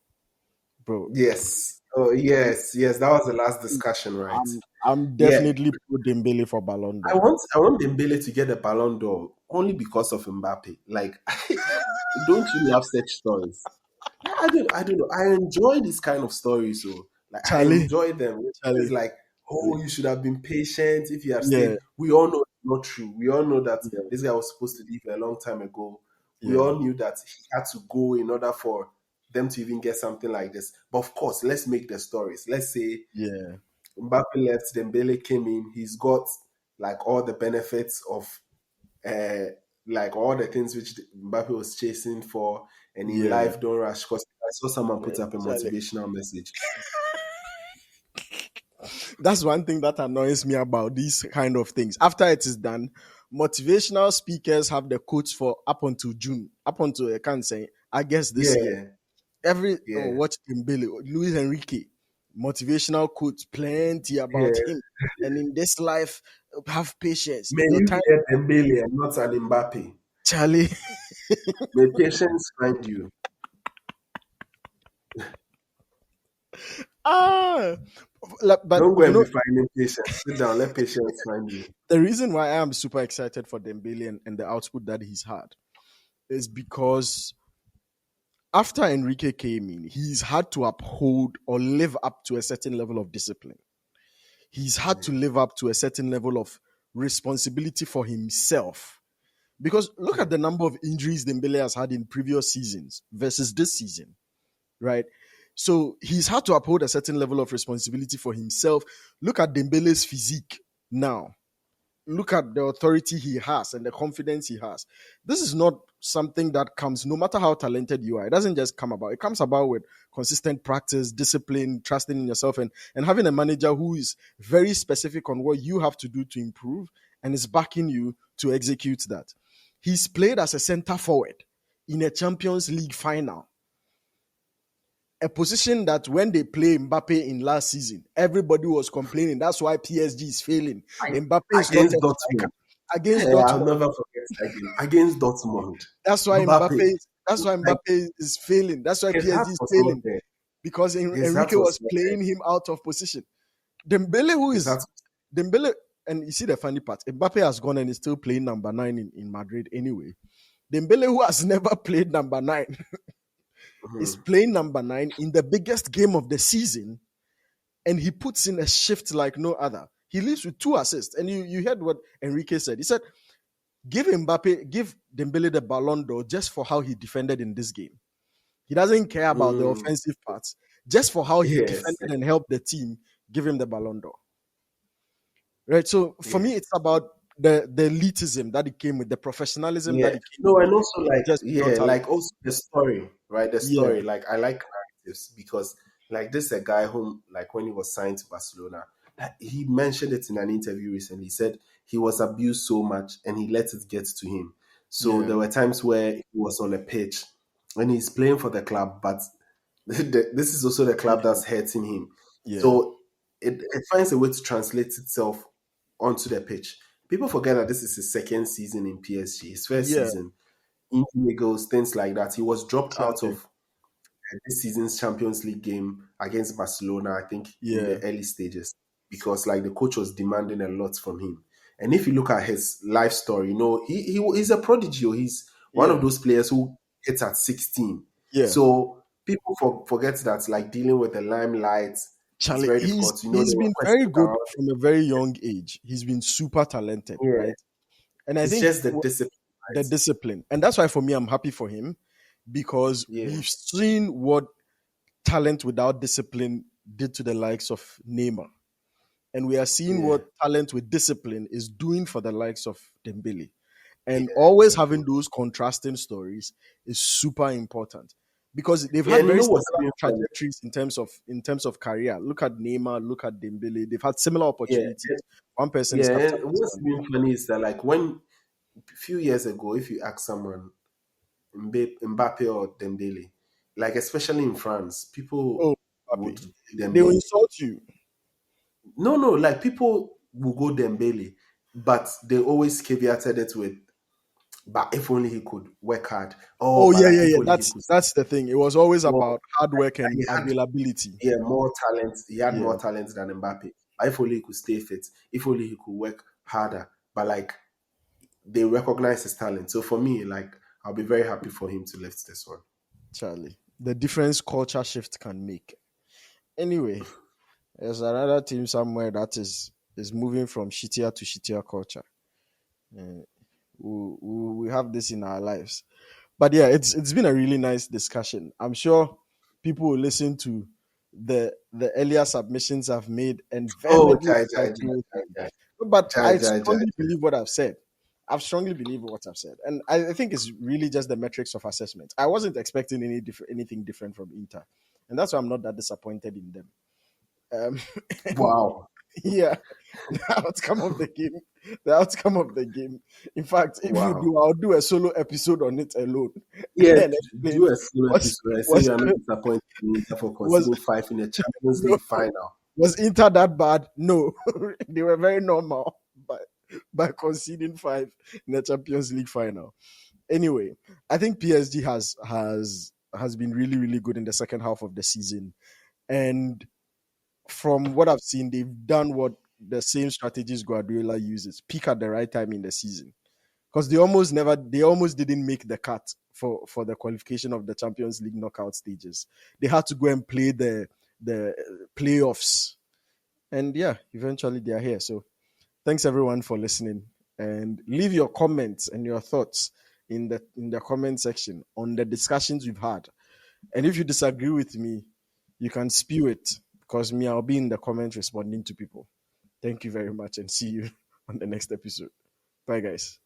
bro. yes, oh yes, that was the last discussion, right? I'm Yeah, definitely pro Dembele for Ballon I d'Or. want I want Dembele to get the Ballon d'Or only because of Mbappe. Like, don't you love such stories? Yeah, I don't know. I enjoy this kind of stories, so like I Charlie, enjoy them. It's Charlie. like, oh, you should have been patient if you had Yeah, stayed. We all know it's not true. We all know that yeah, this guy was supposed to leave a long time ago. We yeah, all knew that he had to go in order for them to even get something like this. But of course, let's make the stories. Let's say yeah, Mbappe left, Dembele came in. He's got like all the benefits of uh, like all the things which Mbappe was chasing for, and in yeah. life, don't rush. Because I saw someone put up a Charlie. motivational message. That's one thing that annoys me about these kind of things. After it is done, motivational speakers have the quotes for up until June, up until I can't say, I guess this year. Yeah, yeah, Watch Dembele, Luis Enrique, motivational quotes plenty about yeah. him. And in this life, have patience. May Your you time, get Dembele and not an Mbappe. Charlie. May patience find you. ah, but Don't go and be finding patience. Sit down. Let patience find you. the reason why I am super excited for Dembele and the output that he's had is because after Enrique came in, he's had to uphold or live up to a certain level of discipline. He's had to live up to a certain level of responsibility for himself. Because look at the number of injuries Dembele has had in previous seasons versus this season, right? So he's had to uphold a certain level of responsibility for himself. Look at Dembele's physique now. Look at the authority he has and the confidence he has. This is not something that comes, no matter how talented you are, it doesn't just come about. It comes about with consistent practice, discipline, trusting in yourself, and having a manager who is very specific on what you have to do to improve and is backing you to execute that. He's played as a center forward in a Champions League final, a position that when they play Mbappe in last season, everybody was complaining. That's why PSG is failing. Mbappe is not a Against Dortmund. striker against I'll Dortmund. never forget that game. Against Dortmund. That's why Mbappe. Mbappe. That's why Like, Mbappe is failing. That's why his PSG heart is was not failing there. because His heart Enrique was was not there. playing him out of position. Dembele, who His is heart. Dembele, and you see the funny part. Mbappe has gone and is still playing number 9 in Madrid anyway. Dembele, who has never played number 9, is Mhm. playing number 9 in the biggest game of the season, and he puts in a shift like no other. He leaves with 2 assists. And you heard what Enrique said. He said, give Dembele the Ballon d'Or just for how he defended in this game. He doesn't care about the Mm. offensive parts. Just for how he Yes. defended and helped the team, give him the Ballon d'Or. Right. So for Yeah. me, it's about the elitism that it came with, the professionalism that Yeah. it came No, with, and also not like, just pure yeah, talent. like also the story, right? The Yeah, story. Like I like narratives because like this is a guy whom like when he was signed to Barcelona, he mentioned it in an interview recently. He said he was abused so much and he let it get to him. So yeah, there were times where he was on a pitch and he's playing for the club, but this is also the club that's hurting him. yeah, So it finds a way to translate itself onto the pitch. People forget that this is his second season in PSG. His first yeah, season, injury goals, things like that. He was dropped out exactly. of this season's Champions League game against Barcelona, I think, in the Yeah, early stages, because like the coach was demanding a lot from him. And if you look at his life story, he's a prodigy. He's one of yeah, those players who hits at 16. yeah. So people forget that like dealing with the limelight, it's Charlie, very he's difficult. he's There were been very questions good around. from a very young age. He's been super talented, Yeah, right? And I it's think just the discipline, the right? discipline, and that's why for me, I'm happy for him because Yeah, we've seen what talent without discipline did to the likes of Neymar, and we are seeing yeah, what talent with discipline is doing for the likes of Dembele. yeah, And always exactly. having those contrasting stories is super important because they've Yeah, had and you very know what's similar even funny? trajectories in terms of career. Look at Neymar, look at Dembele. They've had similar Yeah, opportunities. One person is yeah, capital. and what's even funny is that like when a few years ago, if you ask someone Mbappe or Dembele, like especially in France, people Oh, would Mbappe. They will Dembele. insult you. No, like people will go Dembele, but they always caveated it with, but if only he could work hard. Oh, Oh but yeah, like yeah, if yeah. only he That's could that's the thing. It was always more. about hard work and He had availability. more talent. He had Yeah, more talent than Mbappe. But if only he could stay fit. If only he could work harder. But like they recognize his talent. So for me, like I'll be very happy for him to lift this one. Charlie. The difference culture shift can make. Anyway, there's another team somewhere that is moving from shittier to shittier culture. Uh, we have this in our lives. But yeah, it's been a really nice discussion. I'm sure people will listen to the earlier submissions I've made and Oh, vehemently Jai, Jai, disagree with Jai, them. Jai, But Jai, I Jai, Jai. strongly believe what I've said. I've strongly believed what I've said, and I think it's really just the metrics of assessment. I wasn't expecting anything different from Inter, and that's why I'm not that disappointed in them. And Wow, yeah, the outcome of the game. The outcome of the game. In fact, if you wow. do, I'll do a solo episode on it alone Yeah, and explain do a solo was episode. I say was you are not disappointed in Inter for was conceding five in the Champions no, League final. was Inter that bad? No, they were very normal by conceding 5 in the Champions League final. Anyway, I think PSG has been really really good in the second half of the season, and from what I've seen, they've done what the same strategies Guardiola uses: peak at the right time in the season. Because they almost didn't make the cut for the qualification of the Champions League knockout stages. They had to go and play the playoffs, and yeah, eventually they are here. So thanks everyone for listening, and leave your comments and your thoughts in the comment section on the discussions we've had. And if you disagree with me, you can spew it because me, I'll be in the comments responding to people. Thank you very much and see you on the next episode. Bye, guys.